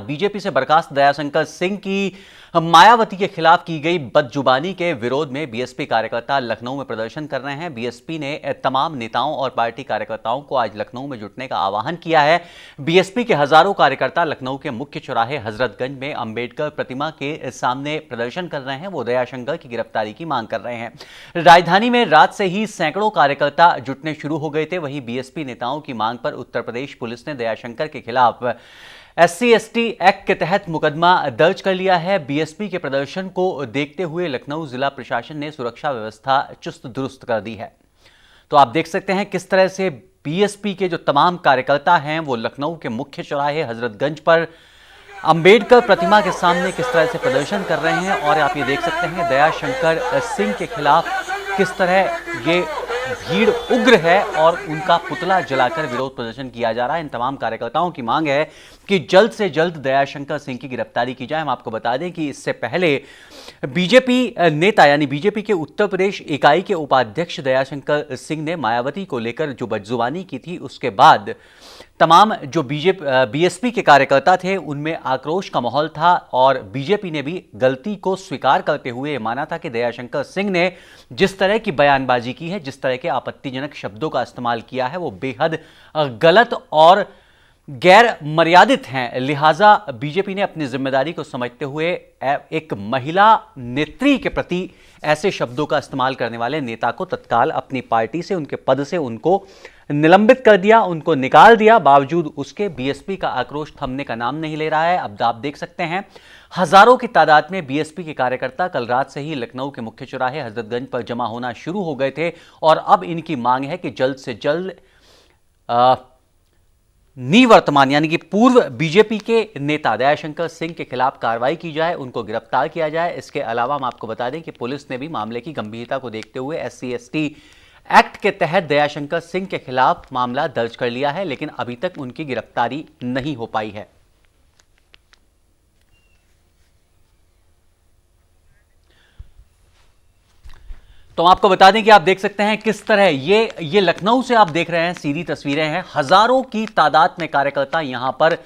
BJP से बर्खास्त दयाशंकर सिंह की मायावती के खिलाफ की गई बदजुबानी के विरोध में बीएसपी कार्यकर्ता लखनऊ में प्रदर्शन कर रहे हैं। बीएसपी ने तमाम नेताओं और पार्टी कार्यकर्ताओं को आज लखनऊ में जुटने का आह्वान किया है। बीएसपी के हजारों कार्यकर्ता लखनऊ के मुख्य चौराहे हजरतगंज में अंबेडकर प्रतिमा के सामने प्रदर्शन कर रहे हैं। वो दयाशंकर की गिरफ्तारी की मांग कर रहे हैं। राजधानी में रात से ही सैकड़ों कार्यकर्ता जुटने शुरू हो गए थे। वहीं बीएसपी नेताओं की मांग पर उत्तर प्रदेश पुलिस ने दयाशंकर के खिलाफ SC/ST एक्ट के तहत मुकदमा दर्ज कर लिया है। बीएसपी के प्रदर्शन को देखते हुए लखनऊ जिला प्रशासन ने सुरक्षा व्यवस्था चुस्त दुरुस्त कर दी है। तो आप देख सकते हैं किस तरह से बीएसपी के जो तमाम कार्यकर्ता हैं वो लखनऊ के मुख्य चौराहे हजरतगंज पर अंबेडकर प्रतिमा के सामने किस तरह से प्रदर्शन कर रहे हैं। और आप ये देख सकते हैं दयाशंकर सिंह के खिलाफ किस तरह ये भीड़ उग्र है और उनका पुतला जलाकर विरोध प्रदर्शन किया जा रहा है। इन तमाम कार्यकर्ताओं की मांग है कि जल्द से जल्द दयाशंकर सिंह की गिरफ्तारी की जाए। हम आपको बता दें कि इससे पहले बीजेपी नेता यानी बीजेपी के उत्तर प्रदेश इकाई के उपाध्यक्ष दयाशंकर सिंह ने मायावती को लेकर जो बदजुबानी की थी, उसके बाद तमाम जो बीएसपी के कार्यकर्ता थे उनमें आक्रोश का माहौल था और बीजेपी ने भी गलती को स्वीकार करते हुए माना था कि दयाशंकर सिंह ने जिस तरह की बयानबाजी की है, जिस तरह के आपत्तिजनक शब्दों का इस्तेमाल किया है, वो बेहद गलत और गैर मर्यादित हैं। लिहाजा बीजेपी ने अपनी जिम्मेदारी को समझते हुए एक महिला नेत्री के प्रति ऐसे शब्दों का इस्तेमाल करने वाले नेता को तत्काल अपनी पार्टी से, उनके पद से उनको निलंबित कर दिया, उनको निकाल दिया। बावजूद उसके बीएसपी का आक्रोश थमने का नाम नहीं ले रहा है। अब आप देख सकते हैं हजारों की तादाद में बीएसपी के कार्यकर्ता कल रात से ही लखनऊ के मुख्य चौराहे हजरतगंज पर जमा होना शुरू हो गए थे और अब इनकी मांग है कि जल्द से जल्द निवर्तमान यानी कि पूर्व बीजेपी के नेता दयाशंकर सिंह के खिलाफ कार्रवाई की जाए, उनको गिरफ्तार किया जाए। इसके अलावा हम आपको बता दें कि पुलिस ने भी मामले की गंभीरता को देखते हुए SC/ST एक्ट के तहत दयाशंकर सिंह के खिलाफ मामला दर्ज कर लिया है, लेकिन अभी तक उनकी गिरफ्तारी नहीं हो पाई है। तो आपको बता दें कि आप देख सकते हैं किस तरह ये लखनऊ से आप देख रहे हैं, सीधी तस्वीरें हैं। हजारों की तादाद में कार्यकर्ता यहां पर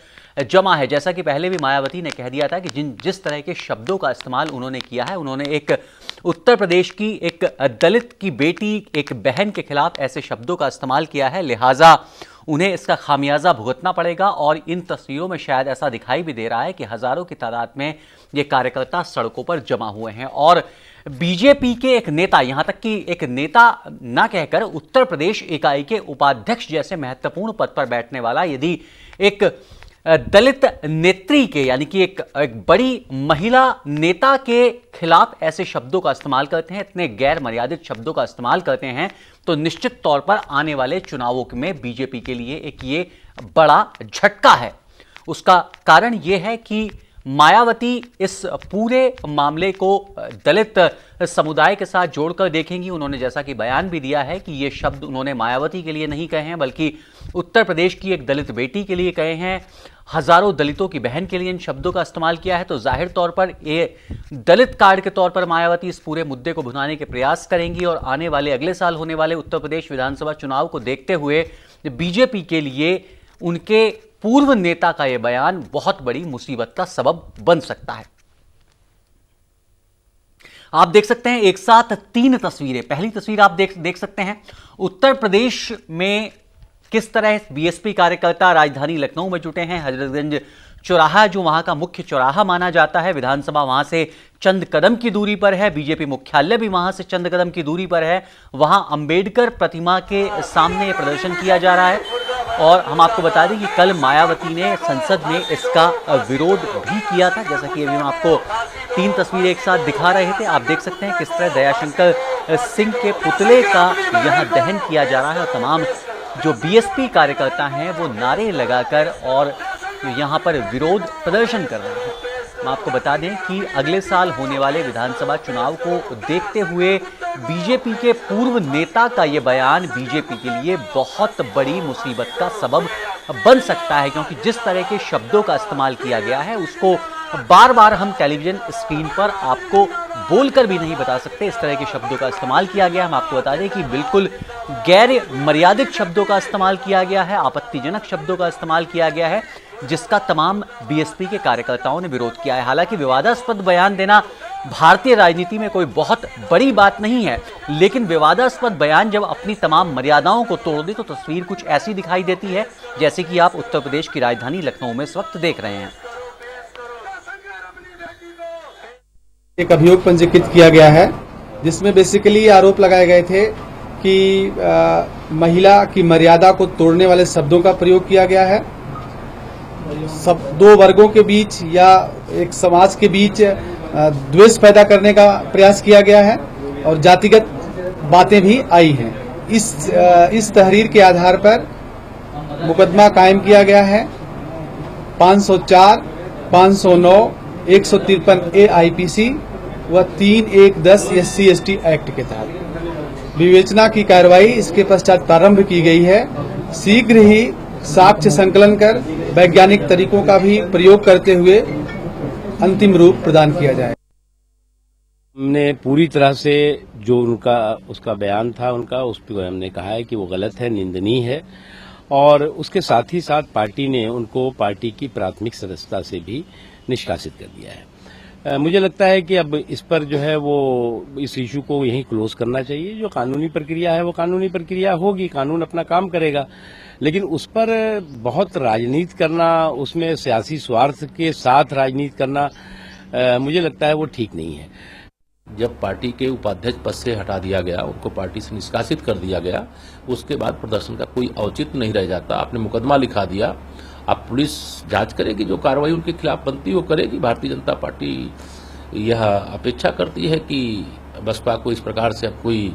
जमा है। जैसा कि पहले भी मायावती ने कह दिया था कि जिस तरह के शब्दों का इस्तेमाल उन्होंने किया है, उन्होंने एक उत्तर प्रदेश की एक दलित की बेटी, एक बहन के खिलाफ ऐसे शब्दों का इस्तेमाल किया है। लिहाजा उन्हें इसका खामियाजा भुगतना पड़ेगा और इन तस्वीरों में शायद ऐसा दिखाई भी दे रहा है कि हजारों की तादाद में ये कार्यकर्ता सड़कों पर जमा हुए हैं और बीजेपी के एक नेता, यहां तक कि एक नेता ना कहकर उत्तर प्रदेश इकाई के उपाध्यक्ष जैसे महत्वपूर्ण पद पर बैठने वाला यदि एक दलित नेत्री के यानी कि एक बड़ी महिला नेता के खिलाफ ऐसे शब्दों का इस्तेमाल करते हैं, इतने गैर मर्यादित शब्दों का इस्तेमाल करते हैं, तो निश्चित तौर पर आने वाले चुनावों में बीजेपी के लिए एक ये बड़ा झटका है। उसका कारण यह है कि मायावती इस पूरे मामले को दलित समुदाय के साथ जोड़कर देखेंगी। उन्होंने जैसा कि बयान भी दिया है कि ये शब्द उन्होंने मायावती के लिए नहीं कहे हैं, बल्कि उत्तर प्रदेश की एक दलित बेटी के लिए कहे हैं। हजारों दलितों की बहन के लिए इन शब्दों का इस्तेमाल किया है। तो जाहिर तौर पर ये दलित कार्ड के तौर पर मायावती इस पूरे मुद्दे को भुनाने के प्रयास करेंगी और आने वाले अगले साल होने वाले उत्तर प्रदेश विधानसभा चुनाव को देखते हुए बीजेपी के लिए उनके पूर्व नेता का यह बयान बहुत बड़ी मुसीबत का सबब बन सकता है। आप देख सकते हैं एक साथ 3 तस्वीरें। पहली तस्वीर आप देख सकते हैं उत्तर प्रदेश में किस तरह बीएसपी कार्यकर्ता राजधानी लखनऊ में जुटे हैं। हजरतगंज चौराहा जो वहां का मुख्य चौराहा माना जाता है, विधानसभा वहां से चंद कदम की दूरी पर है, बीजेपी मुख्यालय भी वहां से चंद कदम की दूरी पर है। वहां अंबेडकर प्रतिमा के सामने प्रदर्शन किया जा रहा है और हम आपको बता दें कि कल मायावती ने संसद में इसका विरोध भी किया था। जैसा कि अभी हम आपको 3 तस्वीरें एक साथ दिखा रहे थे, आप देख सकते हैं किस तरह दयाशंकर सिंह के पुतले का यहां दहन किया जा रहा है और तमाम जो बीएसपी कार्यकर्ता हैं वो नारे लगाकर और यहां पर विरोध प्रदर्शन कर रहे हैं। हम आपको बता दें कि अगले साल होने वाले विधानसभा चुनाव को देखते हुए बीजेपी के पूर्व नेता का यह बयान बीजेपी के लिए बहुत बड़ी मुसीबत का सबब बन सकता है, क्योंकि जिस तरह के शब्दों का इस्तेमाल किया गया है उसको बार बार हम टेलीविजन स्क्रीन पर आपको बोलकर भी नहीं बता सकते। इस तरह के शब्दों का इस्तेमाल किया गया। हम आपको बता दें कि बिल्कुल गैर मर्यादित शब्दों का इस्तेमाल किया गया है, आपत्तिजनक शब्दों का इस्तेमाल किया गया है। जिसका तमाम बीएसपी के कार्यकर्ताओं ने विरोध किया है। हालांकि विवादास्पद बयान देना भारतीय राजनीति में कोई बहुत बड़ी बात नहीं है, लेकिन विवादास्पद बयान जब अपनी तमाम मर्यादाओं को तोड़ दे तो तस्वीर कुछ ऐसी दिखाई देती है जैसे कि आप उत्तर प्रदेश की राजधानी लखनऊ में इस वक्त देख रहे हैं। एक अभियोग पंजीकृत किया गया है जिसमें बेसिकली आरोप लगाए गए थे कि महिला की मर्यादा को तोड़ने वाले शब्दों का प्रयोग किया गया है। सब दो वर्गों के बीच या एक समाज के बीच द्वेष पैदा करने का प्रयास किया गया है और जातिगत बातें भी आई हैं। इस तहरीर के आधार पर मुकदमा कायम किया गया है 504, 509, 153 ए आईपीसी व 3110 SC/ST एक्ट के तहत विवेचना की कार्रवाई इसके पश्चात प्रारंभ की गई है। शीघ्र ही साक्ष्य संकलन कर वैज्ञानिक तरीकों का भी प्रयोग करते हुए अंतिम रूप प्रदान किया जाए। हमने पूरी तरह से जो उसका बयान था उस पर हमने कहा है कि वो गलत है, निंदनीय है, और उसके साथ ही साथ पार्टी ने उनको पार्टी की प्राथमिक सदस्यता से भी निष्कासित कर दिया है। मुझे लगता है कि अब इस पर जो है वो इस इशू को यहीं क्लोज करना चाहिए। जो कानूनी प्रक्रिया है वो कानूनी प्रक्रिया होगी, कानून अपना काम करेगा, लेकिन उस पर बहुत राजनीति करना, उसमें सियासी स्वार्थ के साथ राजनीति करना मुझे लगता है वो ठीक नहीं है। जब पार्टी के उपाध्यक्ष पद से हटा दिया गया, उनको पार्टी से निष्कासित कर दिया गया, उसके बाद प्रदर्शन का कोई औचित्य नहीं रह जाता। आपने मुकदमा लिखा दिया, अब पुलिस जांच करेगी, जो कार्रवाई उनके खिलाफ बनती वो करेगी। भारतीय जनता पार्टी यह अपेक्षा करती है कि बसपा को इस प्रकार से अब कोई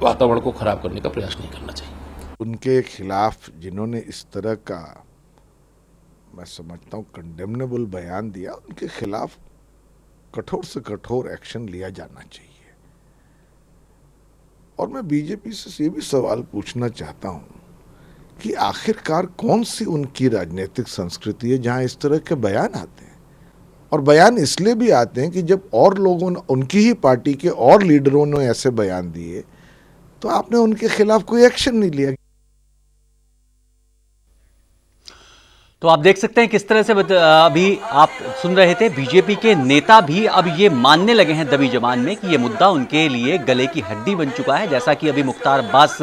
वातावरण को खराब करने का प्रयास नहीं करना चाहिए। उनके खिलाफ जिन्होंने इस तरह का, मैं समझता हूं, कंडेमनेबल बयान दिया, उनके खिलाफ कठोर से कठोर एक्शन लिया जाना चाहिए। और मैं बीजेपी से ये भी सवाल पूछना चाहता हूं कि आखिरकार कौन सी उनकी राजनीतिक संस्कृति है जहां इस तरह के बयान आते हैं। और बयान इसलिए भी आते हैं कि जब और लोगों ने, उनकी ही पार्टी के और लीडरों ने ऐसे बयान दिए तो आपने उनके खिलाफ कोई एक्शन नहीं लिया। तो आप देख सकते हैं किस तरह से अभी आप सुन रहे थे, बीजेपी के नेता भी अब ये मानने लगे हैं दबी जबान में कि ये मुद्दा उनके लिए गले की हड्डी बन चुका है। जैसा कि अभी मुख्तार अब्बास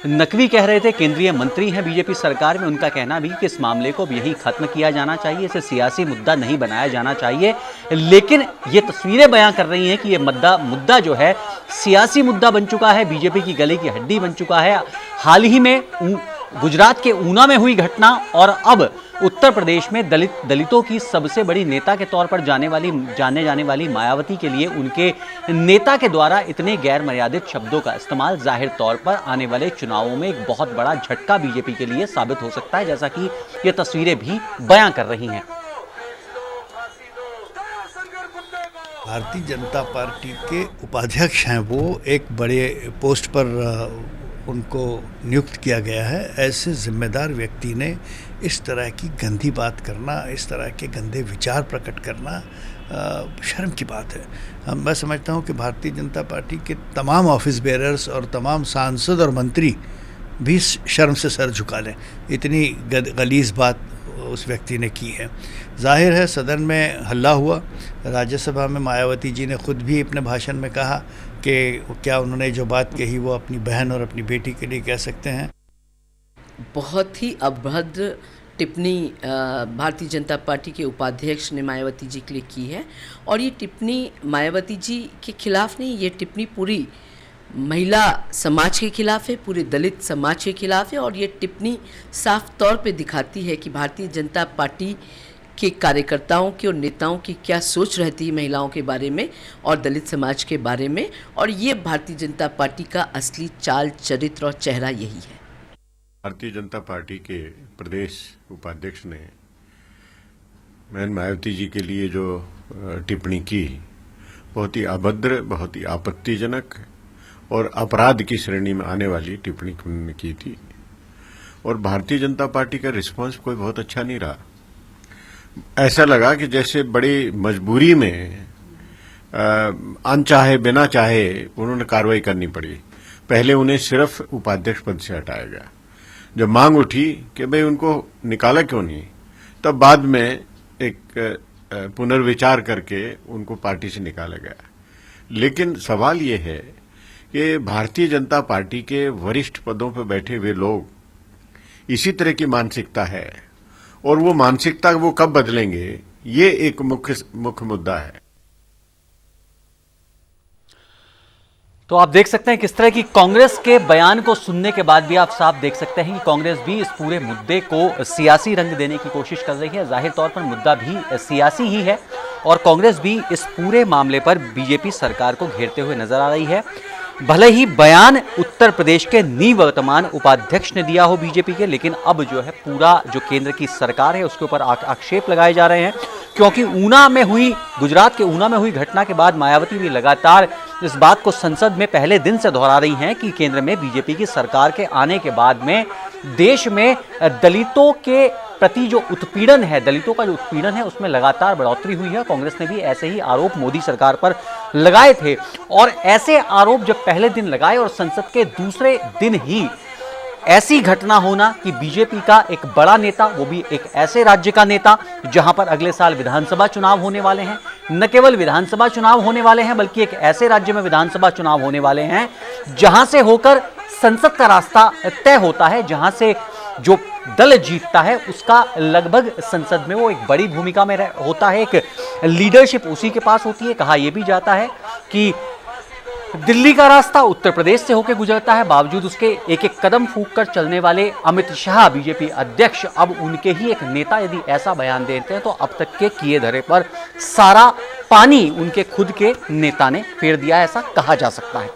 नकवी कह रहे थे, केंद्रीय मंत्री हैं बीजेपी सरकार में, उनका कहना भी कि इस मामले को यही खत्म किया जाना चाहिए, इसे सियासी मुद्दा नहीं बनाया जाना चाहिए। लेकिन ये तस्वीरें बयां कर रही हैं कि ये मुद्दा जो है सियासी मुद्दा बन चुका है, बीजेपी की गले की हड्डी बन चुका है। हाल ही में गुजरात के ऊना में हुई घटना और अब उत्तर प्रदेश में दलितों की सबसे बड़ी नेता के तौर पर जाने जाने वाली मायावती के लिए उनके नेता के द्वारा इतने गैर मर्यादित शब्दों का इस्तेमाल जाहिर तौर पर आने वाले चुनावों में एक बहुत बड़ा झटका बीजेपी के लिए साबित हो सकता है, जैसा कि ये तस्वीरें भी बयां कर रही हैं। भारतीय जनता पार्टी के उपाध्यक्ष हैं, वो एक बड़े पोस्ट पर उनको नियुक्त किया गया है। ऐसे जिम्मेदार व्यक्ति ने इस तरह की गंदी बात करना, इस तरह के गंदे विचार प्रकट करना शर्म की बात है। मैं समझता हूं कि भारतीय जनता पार्टी के तमाम ऑफिस बेरर्स और तमाम सांसद और मंत्री भी शर्म से सर झुका लें, इतनी गलीज़ बात उस व्यक्ति ने की है। जाहिर है सदन में हल्ला हुआ, राज्यसभा में मायावती जी ने खुद भी अपने भाषण में कहा कि क्या उन्होंने जो बात कही वो अपनी बहन और अपनी बेटी के लिए कह सकते हैं। बहुत ही अभद्र टिप्पणी भारतीय जनता पार्टी के उपाध्यक्ष ने मायावती जी के लिए की है, और ये टिप्पणी मायावती जी के खिलाफ नहीं, ये टिप्पणी पूरी महिला समाज के खिलाफ है, पूरे दलित समाज के खिलाफ है। और ये टिप्पणी साफ तौर पे दिखाती है कि भारतीय जनता पार्टी के कार्यकर्ताओं की और नेताओं की क्या सोच रहती है महिलाओं के बारे में और दलित समाज के बारे में। और ये भारतीय जनता पार्टी का असली चाल, चरित्र और चेहरा यही है। भारतीय जनता पार्टी के प्रदेश उपाध्यक्ष ने बहन मायावती जी के लिए जो टिप्पणी की, बहुत ही अभद्र, बहुत ही आपत्तिजनक और अपराध की श्रेणी में आने वाली टिप्पणी की थी। और भारतीय जनता पार्टी का रिस्पांस कोई बहुत अच्छा नहीं रहा। ऐसा लगा कि जैसे बड़ी मजबूरी में अनचाहे बिना चाहे उन्होंने कार्रवाई करनी पड़ी। पहले उन्हें सिर्फ उपाध्यक्ष पद से हटाया गया। जब मांग उठी कि भाई उनको निकाला क्यों नहीं, तब बाद में एक पुनर्विचार करके उनको पार्टी से निकाला गया। लेकिन सवाल ये है कि भारतीय जनता पार्टी के वरिष्ठ पदों पर बैठे हुए लोग इसी तरह की मानसिकता है, और वो मानसिकता वो कब बदलेंगे, ये एक मुख्य मुद्दा है। तो आप देख सकते हैं किस तरह की कांग्रेस के बयान को सुनने के बाद भी आप साफ देख सकते हैं कि कांग्रेस भी इस पूरे मुद्दे को सियासी रंग देने की कोशिश कर रही है। जाहिर तौर पर मुद्दा भी सियासी ही है और कांग्रेस भी इस पूरे मामले पर बीजेपी सरकार को घेरते हुए नजर आ रही है। भले ही बयान उत्तर प्रदेश के निवर्तमान उपाध्यक्ष ने दिया हो बीजेपी के, लेकिन अब जो है पूरा जो केंद्र की सरकार है उसके ऊपर आक्षेप लगाए जा रहे हैं, क्योंकि गुजरात के ऊना में हुई घटना के बाद मायावती भी लगातार इस बात को संसद में पहले दिन से दोहरा रही हैं कि केंद्र में बीजेपी की सरकार के आने के बाद में देश में दलितों के प्रति जो उत्पीड़न है, दलितों का जो उत्पीड़न है उसमें लगातार बढ़ोतरी हुई है। कांग्रेस ने भी ऐसे ही आरोप मोदी सरकार पर लगाए थे, और ऐसे आरोप जब पहले दिन लगाए और संसद के दूसरे दिन ही ऐसी घटना होना कि बीजेपी का एक बड़ा नेता, वो भी एक ऐसे राज्य का नेता जहां पर अगले साल विधानसभा चुनाव होने वाले हैं, न केवल विधानसभा चुनाव होने वाले हैं बल्कि एक ऐसे राज्य में विधानसभा चुनाव होने वाले हैं जहां से होकर संसद का रास्ता तय होता है, जहां से जो दल जीतता है उसका लगभग संसद में वो एक बड़ी भूमिका में होता है, एक लीडरशिप उसी के पास होती है। कहा यह भी जाता है कि दिल्ली का रास्ता उत्तर प्रदेश से होकर गुजरता है, बावजूद उसके एक एक कदम फूंक कर चलने वाले अमित शाह बीजेपी अध्यक्ष अब उनके ही एक नेता यदि ऐसा बयान देते हैं तो अब तक के किए धरे पर सारा पानी उनके खुद के नेता ने फेर दिया, ऐसा कहा जा सकता है।